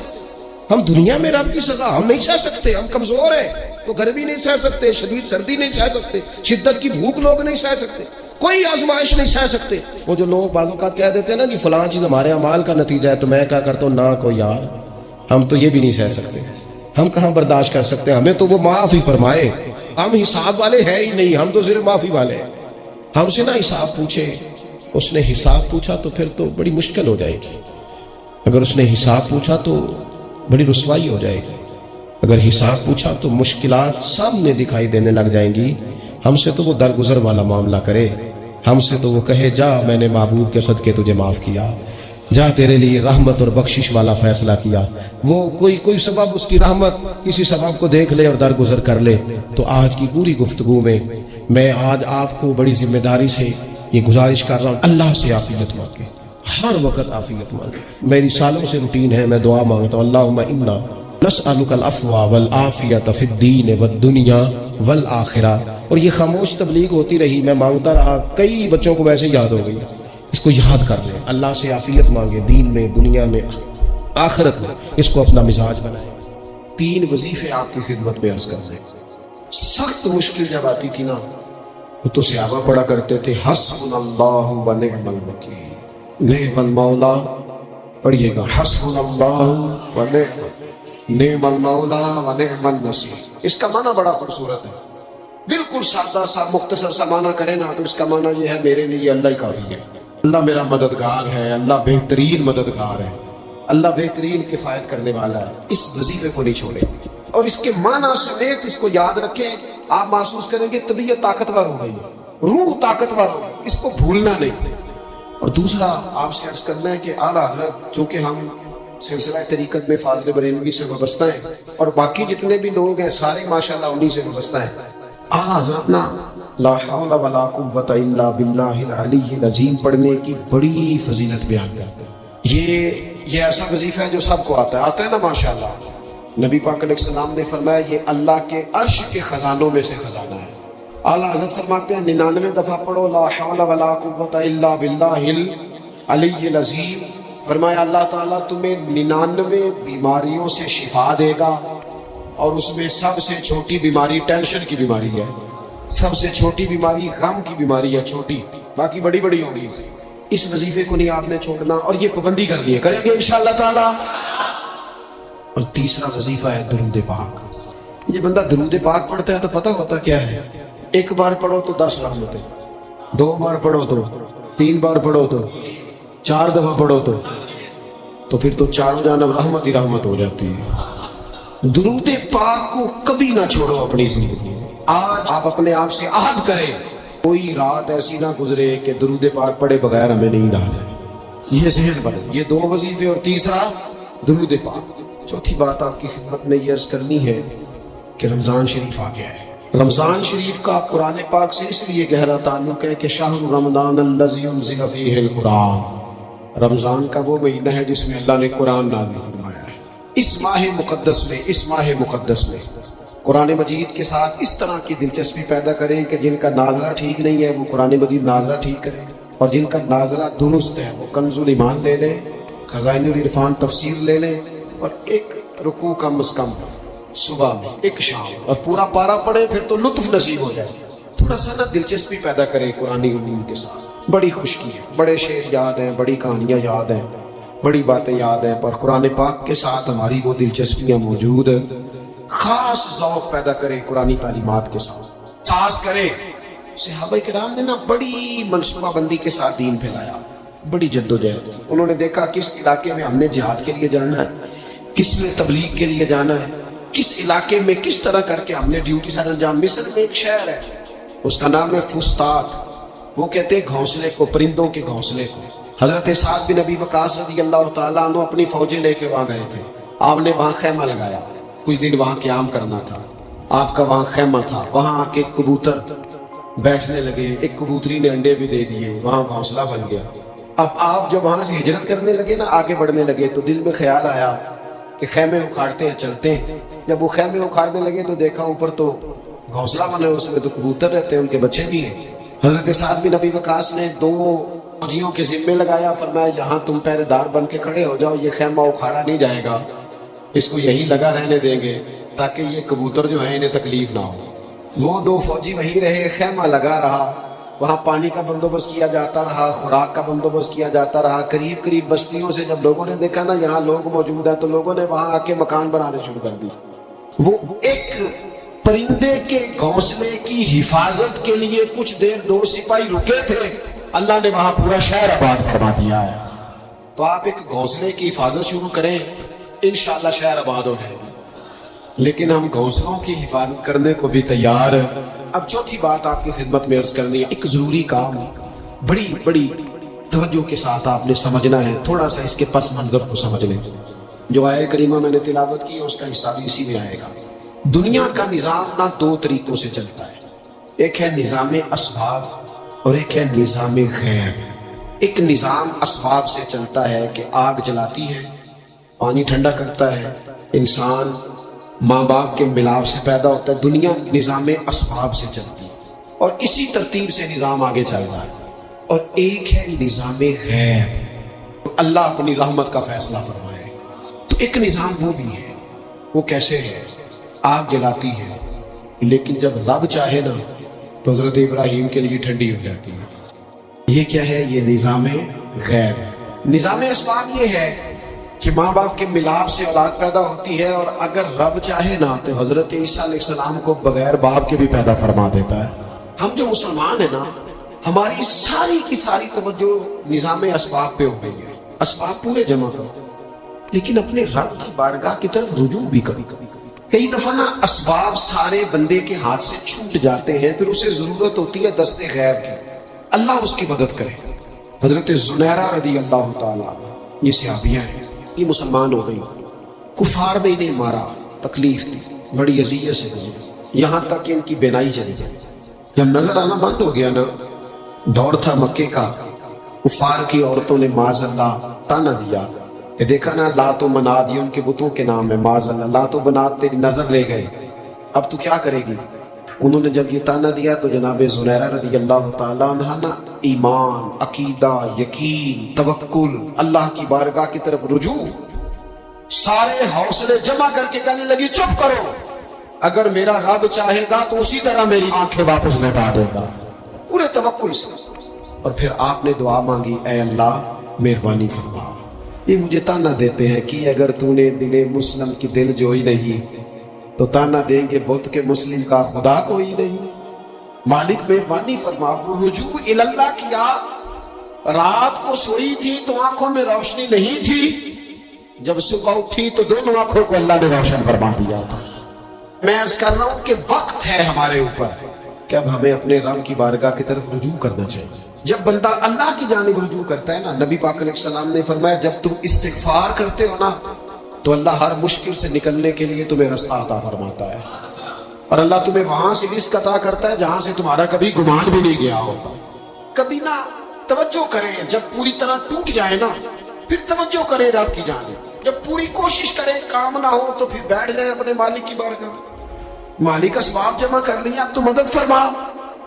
ہم دنیا میں رب کی سزا ہم نہیں سہ سکتے، ہم کمزور ہیں. تو گرمی نہیں سہ سکتے، شدید سردی نہیں سہ سکتے، شدت کی بھوک لوگ نہیں سہ سکتے، کوئی آزمائش نہیں سہ سکتے۔ وہ جو لوگ بعض اوقات کہہ دیتے ہیں نا کہ فلاں چیز ہمارے اعمال کا نتیجہ ہے، تو میں کیا کرتا ہوں، نہ کو یار ہم تو یہ بھی نہیں سہ سکتے، ہم کہاں برداشت کر سکتے ہیں، ہمیں تو وہ معاف ہی فرمائے، ہم حساب والے ہیں ہی نہیں، ہم تو صرف معافی والے ہیں۔ ہم سے نہ حساب پوچھے، اس نے حساب پوچھا تو پھر تو بڑی مشکل ہو جائے گی، اگر اس نے حساب پوچھا تو بڑی رسوائی ہو جائے گی، اگر حساب پوچھا تو مشکلات سامنے دکھائی دینے لگ جائیں گی۔ ہم سے تو وہ درگزر والا معاملہ کرے، ہم سے تو وہ کہے جا میں نے معبود کے صدقے تجھے معاف کیا، جا تیرے لیے رحمت اور بخشش والا فیصلہ کیا۔ وہ کوئی سبب، اس کی رحمت کسی سبب کو دیکھ لے اور درگزر کر لے۔ تو آج کی پوری گفتگو میں آج آپ کو بڑی ذمہ داری سے یہ گزارش کر رہا ہوں، اللہ سے عافیت مانگے، ہر وقت عافیت مانگے۔ میری سالوں سے روٹین ہے، میں دعا مانگتا ہوں، اللہم انا نسألک العفو والعافیت فی الدین والدنیا والآخرہ۔ اور یہ خاموش تبلیغ ہوتی رہی، میں مانگتا رہا، کئی بچوں کو ویسے یاد ہو گئی، اس کو یاد کر لیں، اللہ سے عافیت مانگے، دین میں، دنیا میں، آخرت میں، اس کو اپنا مزاج بنائیں۔ 3 وظیفے آپ کی خدمت میں عرض کر دیں۔ سخت مشکل جب آتی تھی نا، تو صحابہ پڑھا کرتے تھے حسبنا اللہ و نعم الوکیل، نعم المولا، پڑھیے گا حسبنا اللہ و نعم المولا و نعم النصیر۔ اس کا معنی بڑا خوبصورت ہے، بالکل سادہ سا مختصر سا معنی کرے نا تو اس کا معنی یہ ہے، میرے لیے اللہ ہی کافی ہے، اللہ میرا مددگار ہے، اللہ بہترین مددگار ہے، اللہ بہترین کفایت کرنے والا ہے۔ اس وظیفے کو نہیں چھوڑے اور اس کے معنی سمیت اس کو یاد رکھیں، آپ محسوس کریں گے طبیعت طاقتور ہو گئی ہے، روح طاقتور ہو گئی، اس کو بھولنا نہیں۔ اور دوسرا آپ سے عرض کرنا ہے کہ اعلیٰ حضرت، چونکہ ہم سلسلہ طریقت میں فاضل بریلوی سے وابستہ ہیں اور باقی جتنے بھی لوگ ہیں سارے ماشاءاللہ انہی سے وابستہ ہیں، اعلیٰ حضرت نا لا حول ولا قوت الا باللہ العلی العظیم پڑھنے کی بڑی فضیلت بیان کرتے ہیں۔ یہ ایسا وظیفہ ہے جو سب کو آتا ہے نا ماشاءاللہ۔ نبی پاک علیہ السلام نے فرمایا یہ اللہ کے عرش کے خزانوں میں سے خزانہ ہے۔ اعلیٰ حضرت فرماتے ہیں 99 دفعہ پڑھو لا حول ولا قوت الا باللہ العلی العظیم، فرمایا اللہ تعالیٰ تمہیں 99 بیماریوں سے شفا دے گا، اور اس میں سب سے چھوٹی بیماری ٹینشن کی بیماری ہے، سب سے چھوٹی بیماری غم کی بیماری ہے، چھوٹی، باقی بڑی بڑی ہوگی۔ اس وظیفے کو نہیں آپ نے چھوڑنا اور یہ پابندی کرنی ہے، کریں گے انشاءاللہ تعالی۔ اور تیسرا وظیفہ ہے درود پاک۔ یہ بندہ درود پاک پڑھتا ہے تو پتہ ہوتا کیا ہے، 1 بار پڑھو تو 10 رحمتیں، 2 بار پڑھو تو 3 بار پڑھو تو 4 دفعہ پڑھو تو پھر تو چاروں جانب رحمت ہی رحمت ہو جاتی ہے۔ درود پاک کو کبھی نہ چھوڑو اپنی زندگی میں۔ آج آپ اپنے آپ سے عہد کریں، کوئی رات ایسی نہ گزرے کہ درود پاک پڑھے بغیر ہمیں نہیں ڈالے۔ یہ ذہن بنے، یہ 2 وظیفے اور تیسرا درود پاک۔ چوتھی بات آپ کی خدمت میں یہ عرض کرنی ہے کہ رمضان شریف آ گیا ہے۔ رمضان شریف کا قرآن پاک سے اس لیے گہرا تعلق ہے کہ شہر رمضان الذی انزل فیہ القرآن، رمضان کا وہ مہینہ ہے جس میں اللہ نے قرآن نازل فرمایا ہے۔ اس ماہ مقدس میں قرآن مجید کے ساتھ اس طرح کی دلچسپی پیدا کریں کہ جن کا ناظرہ ٹھیک نہیں ہے وہ قرآن مجید ناظرہ ٹھیک کریں، اور جن کا ناظرہ درست ہے وہ کنز الایمان لے لیں، خزائن العرفان تفسیر لے لیں، اور ایک رکوع کم از کم صبح میں، ایک شام، اور پورا پارا پڑھیں، پھر تو لطف نصیب ہو جائے۔ تھوڑا سا نا دلچسپی پیدا کریں قرآن علوم کے ساتھ، بڑی خوشکی ہے، بڑے شعر یاد ہیں، بڑی کہانیاں یاد ہیں، بڑی باتیں یاد ہیں، پر قرآن پاک کے ساتھ ہماری وہ دلچسپیاں موجود ہیں۔ خاص ذوق پیدا کریں قرآنی تعلیمات کے ساتھ، ساز کریں۔ صحابہ کرام نے نا بڑی منصوبہ بندی کے ساتھ دین پھیلایا، بڑی جدوجہد کی۔ انہوں نے دیکھا کس علاقے میں ہم نے جہاد کے لیے جانا ہے، کس میں تبلیغ کے لیے جانا ہے، کس علاقے میں کس طرح کر کے ہم نے ڈیوٹی سر انجام۔ مصر میں ایک شہر ہے، اس کا نام ہے فسطاط، وہ کہتے ہیں گھونسلے کو، پرندوں کے گھونسلے کو۔ حضرت سعد بن ابی وقاص رضی اللہ تعالیٰ عنہ اپنی فوجیں لے کے وہاں گئے تھے، آپ نے وہاں خیمہ لگایا، کچھ دن وہاں قیام کرنا تھا، آپ کا وہاں خیمہ تھا۔ وہاں آ کے کبوتر بیٹھنے لگے، ایک کبوتری نے انڈے بھی دے دیے، وہاں گھونسلہ بن گیا۔ اب آپ جب وہاں سے ہجرت کرنے لگے نا، آگے بڑھنے لگے، تو دل میں خیال آیا کہ خیمے اکھاڑتے ہیں، چلتے ہیں۔ جب وہ خیمے اکھاڑنے لگے تو دیکھا اوپر تو گھونسلہ بنا ہے، اس میں تو کبوتر رہتے ہیں، ان کے بچے بھی ہیں۔ حضرت سعد بن ابی وقاص نے 2 فوجیوں کے ذمے لگایا، فرمایا یہاں تم پہرے دار بن کے کھڑے ہو جاؤ، یہ خیمہ اکھاڑا نہیں جائے گا، اس کو یہی لگا رہنے دیں گے تاکہ یہ کبوتر جو ہیں انہیں تکلیف نہ ہو۔ وہ 2 فوجی وہیں رہے، خیمہ لگا رہا، وہاں پانی کا بندوبست کیا جاتا رہا، خوراک کا بندوبست کیا جاتا رہا۔ قریب قریب بستیوں سے جب لوگوں نے دیکھا نا یہاں لوگ موجود ہیں، تو لوگوں نے وہاں آ کے مکان بنانے شروع کر دی۔ وہ ایک پرندے کے گھونسلے کی حفاظت کے لیے کچھ دیر 2 سپاہی رکے تھے، اللہ نے وہاں پورا شہر آباد فرما دیا ہے۔ تو آپ ایک گھونسلے کی حفاظت شروع کریں، انشاءاللہ شہر آباد ہو جائے گا۔ لیکن ہم گھونسلوں کی حفاظت کرنے کو بھی تیار ہیں۔ اب چوتھی بات آپ کی خدمت میں عرض کرنی ہے، ایک ضروری کام بڑی توجہ کے ساتھ آپ نے سمجھنا ہے، تھوڑا سا اس کے پس منظر کو سمجھ لیں۔ جو آیت کریمہ میں نے تلاوت کی اس کا حصہ بھی اسی میں آئے گا۔ دنیا کا نظام نہ 2 طریقوں سے چلتا ہے، ایک ہے نظام اسباب اور ایک ہے نظام غیب۔ ایک نظام اسباب سے چلتا ہے کہ آگ جلاتی ہے، پانی ٹھنڈا کرتا ہے، انسان ماں باپ کے ملاپ سے پیدا ہوتا ہے۔ دنیا نظام اسباب سے چلتی ہے اور اسی ترتیب سے نظام آگے چل رہا ہے۔ اور ایک ہے نظام غیب، اللہ اپنی رحمت کا فیصلہ فرمائے۔ تو ایک نظام وہ بھی ہے، وہ کیسے ہے؟ آگ جلاتی ہے لیکن جب رب چاہے نا تو حضرت ابراہیم کے لیے ٹھنڈی ہو جاتی ہے۔ یہ کیا ہے؟ یہ نظام غیب۔ نظام اسباب یہ ہے کہ ماں باپ کے ملاپ سے اولاد پیدا ہوتی ہے، اور اگر رب چاہے نا تو حضرت عیسیٰ علیہ السلام کو بغیر باپ کے بھی پیدا فرما دیتا ہے۔ ہم جو مسلمان ہیں نا، ہماری ساری کی ساری توجہ نظام اسباب پہ ہو گئی ہے۔ اسباب پورے جمع کرو لیکن اپنے رب کی بارگاہ کی طرف رجوع بھی کرو۔ کئی دفعہ نا اسباب سارے بندے کے ہاتھ سے چھوٹ جاتے ہیں، پھر اسے ضرورت ہوتی ہے دست غیب کی، اللہ اس کی مدد کرے۔ حضرت زنیرہ رضی اللہ تعالیٰ، یہ صحابیہ ہیں، یہ مسلمان ہو گئی، کفار نے انہیں مارا، تکلیف تھی، بڑی اذیت سے گزری، یہاں تک کہ ان کی بینائی چلی گئی۔ جب نظر آنا بند ہو گیا نا، دور تھا مکے کا، کفار کی عورتوں نے معاذ اللہ تانا دیا کہ دیکھا نا لات و منات یہ ان کے بتوں کے نام ہے، معاذ اللہ لات و منات تیری نظر لے گئے، اب تو کیا کرے گی؟ انہوں نے جب یہ تانا دیا تو جناب زنیرہ رضی اللہ تعالیٰ عنہ نا ایمان، عقیدہ، یقین، توکل، اللہ کی بارگاہ کی طرف رجوع، سارے حوصلے جمع کر کے کہنے لگی چپ کرو، اگر میرا رب چاہے گا تو اسی طرح میری آنکھیں واپس لوٹا دے گا، پورے توکل سے۔ اور پھر آپ نے دعا مانگی، اے اللہ مہربانی فرما، یہ مجھے تانا دیتے ہیں کہ اگر تو نے دل مسلم کی دل جوئی نہیں تو تانا دیں گے بت کے مسلم کا خدا کوئی نہیں۔ مالک مہربانی فرما، وہ رجوع اللہ کیا، رات کو سوئی تھی تو آنکھوں میں روشنی نہیں تھی، جب صبح اٹھی تو دونوں آنکھوں کو اللہ نے روشن فرما دیا تھا۔ میں عرض کر رہا ہوں کہ وقت ہے ہمارے اوپر کہ اب ہمیں اپنے رب کی بارگاہ کی طرف رجوع کرنا چاہیے۔ جب بندہ اللہ کی جانب رجوع کرتا ہے نا، نبی پاک علیہ السلام نے فرمایا جب تم استغفار کرتے ہو نا تو اللہ ہر مشکل سے نکلنے کے لیے تمہیں رستہ عطا فرماتا ہے، اور اللہ تمہیں وہاں سے رزق عطا کرتا ہے جہاں سے تمہارا کبھی گمان بھی نہیں گیا ہوتا۔ کبھی نہ توجہ کریں، جب پوری طرح ٹوٹ جائے نا پھر توجہ کریں رب کی جانب، جب پوری کوشش کریں کام نہ ہو تو پھر بیٹھ جائیں اپنے مالک کی بارگاہ، مالک اسباب جمع کر لیا اب تو مدد فرما۔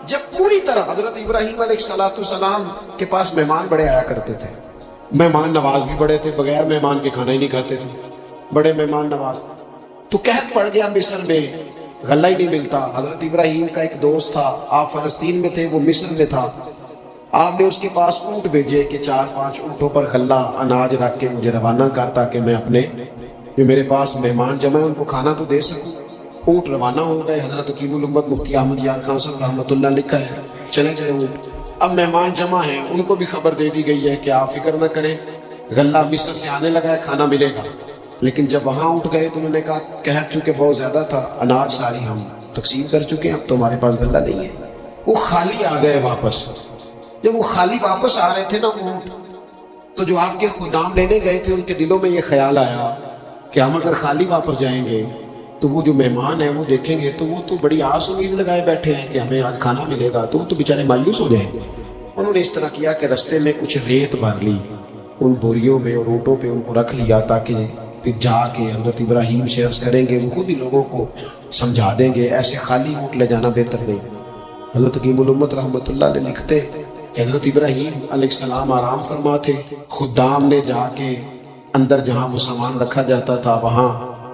جب پوری طرح حضرت ابراہیم علیہ السلام کے پاس مہمان بڑے آیا کرتے تھے، مہمان نواز بھی بڑے تھے، بغیر مہمان کے کھانا ہی نہیں کھاتے تھے، بڑے مہمان نواز۔ تو قحط پڑ گیا مصر میں، غلہ ہی نہیں ملتا۔ حضرت ابراہیم کا ایک دوست تھا، آپ فلسطین میں تھے، وہ مصر میں تھا، آپ نے اس کے پاس اونٹ بھیجے کہ 4-5 اونٹوں پر غلہ اناج رکھ کے مجھے روانہ کر تاکہ میں اپنے جو میرے پاس مہمان جمع ہیں ان کو کھانا تو دے سکوں۔ اونٹ روانہ ہو گئے، حضرت حکیم الامت مفتی احمد یار خان صاحب رحمۃ اللہ لکھا ہے، چلے جائے اونٹ۔ اب مہمان جمع ہیں، ان کو بھی خبر دے دی گئی ہے کہ آپ فکر نہ کریں، غلہ مصر سے آنے لگا ہے، کھانا ملے گا۔ لیکن جب وہاں اٹھ گئے تو انہوں نے کہا قحط چونکہ بہت زیادہ تھا، اناج ساری ہم تقسیم کر چکے ہیں، اب تو ہمارے پاس غلہ نہیں ہے۔ وہ خالی آ گئے واپس۔ جب وہ خالی واپس آ رہے تھے نا اونٹ، تو جو آپ کے خدام لینے گئے تھے ان کے دلوں میں یہ خیال آیا کہ ہم اگر خالی واپس جائیں گے تو وہ جو مہمان ہیں وہ دیکھیں گے تو وہ تو بڑی آس امید لگائے بیٹھے ہیں کہ ہمیں آج کھانا ملے گا، تو وہ تو بیچارے مایوس ہو جائیں گے۔ انہوں نے اس طرح کیا کہ رستے میں کچھ ریت بھر لی ان بوریوں میں اور اونٹوں پہ ان کو رکھ لیا تاکہ پھر جا کے حضرت ابراہیم سے عرض کریں گے، وہ خود ہی لوگوں کو سمجھا دیں گے، ایسے خالی اونٹ لے جانا بہتر نہیں۔ حضرت حکیم الامت رحمۃ اللہ علیہ لکھتے کہ حضرت ابراہیم علیہ السلام آرام فرما تھے، خدام نے جا کے اندر جہاں وہ سامان رکھا جاتا تھا وہاں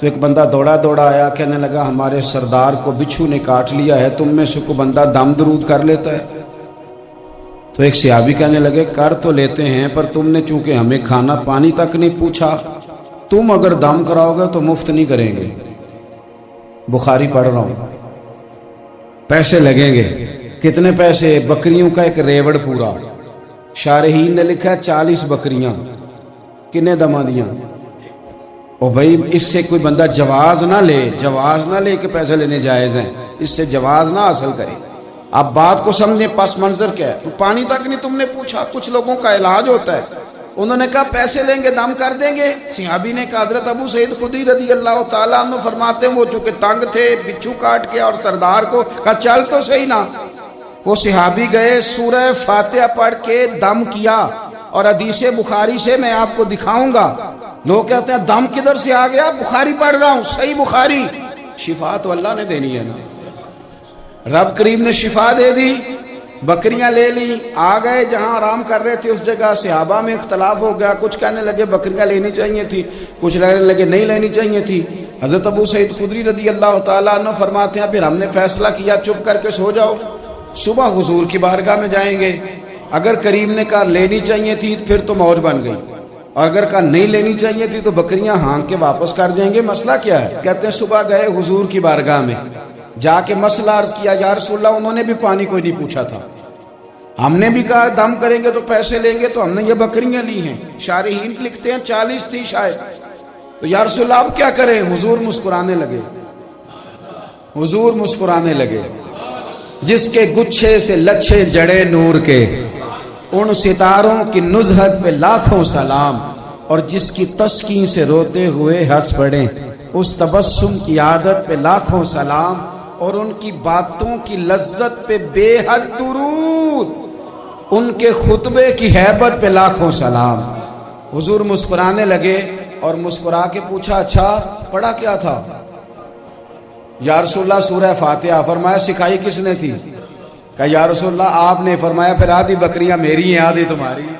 تو ایک بندہ دوڑا دوڑا آیا، کہنے لگا ہمارے سردار کو بچھو نے کاٹ لیا ہے، تم میں سے کوئی بندہ دم درود کر لیتا ہے؟ تو ایک صحابی کہنے لگے کر تو لیتے ہیں، پر تم نے چونکہ ہمیں کھانا پانی تک نہیں پوچھا، تم اگر دم کراؤ گے تو مفت نہیں کریں گے۔ بخاری پڑھ رہا ہوں، پیسے لگیں گے۔ کتنے پیسے؟ بکریوں کا ایک ریوڑ پورا۔ شارحین نے لکھا 40 بکریاں۔ کنے دما دیاں؟ او بھائی اس سے کوئی بندہ جواز نہ لے کہ پیسے لینے جائز ہیں، اس سے جواز نہ حاصل کرے۔ آپ بات کو سمجھیں، پس منظر کیا ہے؟ پانی تک نہیں تم نے پوچھا۔ کچھ لوگوں کا علاج ہوتا ہے، انہوں نے کہا پیسے لیں گے دم کر دیں گے۔ صحابی نے کہا، حضرت ابو سعید خدری رضی اللہ تعالیٰ عنہ فرماتے ہیں وہ چونکہ تنگ تھے، بچھو کاٹ کے، اور سردار کو کہا چل تو صحیح نا۔ وہ صحابی گئے، سورہ فاتحہ پڑھ کے دم کیا، اور حدیث بخاری سے میں آپ کو دکھاؤں گا۔ لوگ کہتے ہیں دم کدھر سے آ گیا؟ بخاری پڑھ رہا ہوں، صحیح بخاری۔ شفا تو اللہ نے دینی ہے نا، رب کریم نے شفا دے دی۔ بکریاں لے لی، آ گئے جہاں آرام کر رہے تھے اس جگہ۔ صحابہ میں اختلاف ہو گیا، کچھ کہنے لگے بکریاں لینی چاہیے تھی، کچھ کہنے لگے نہیں لینی چاہیے تھی۔ حضرت ابو سعید خدری رضی اللہ تعالیٰ عنہ فرماتے ہیں پھر ہم نے فیصلہ کیا چپ کر کے سو جاؤ، صبح حضور کی بارگاہ میں جائیں گے۔ اگر کریم نے کہا لینی چاہیے تھی پھر تو موج بن گئی، اور اگر کہا نہیں لینی چاہیے تھی تو بکریاں ہانک کے واپس کر جائیں گے۔ مسئلہ کیا ہے؟ کہتے ہیں صبح گئے حضور کی بارگاہ میں، جا کے مسئلہ عرض کیا، یا رسول اللہ انہوں نے بھی پانی کوئی نہیں پوچھا تھا، ہم نے بھی کہا دم کریں گے تو پیسے لیں گے، تو ہم نے یہ بکریاں لی ہیں۔ شارحین لکھتے ہیں 40 تھی شاید، تو یا رسول اللہ اب کیا کریں؟ حضور مسکرانے لگے۔ جس کے گچھے سے لچھے جڑے نور کے، ان ستاروں کی نزہت پہ لاکھوں سلام، اور جس کی تسکین سے روتے ہوئے ہنس پڑے، اس تبسم کی عادت پہ لاکھوں سلام، اور ان کی باتوں کی لذت پہ بے حد درود، ان کے خطبے کی ہیبت پہ لاکھوں سلام۔ حضور مسکرانے لگے، اور مسکرا کے پوچھا اچھا پڑھا کیا تھا؟ یا رسول اللہ سورہ فاتحہ۔ فرمایا سکھائی کس نے تھی؟ کہا یا رسول اللہ آپ نے۔ فرمایا پھر آدھی بکریاں میری ہیں آدھی تمہاری ہیں۔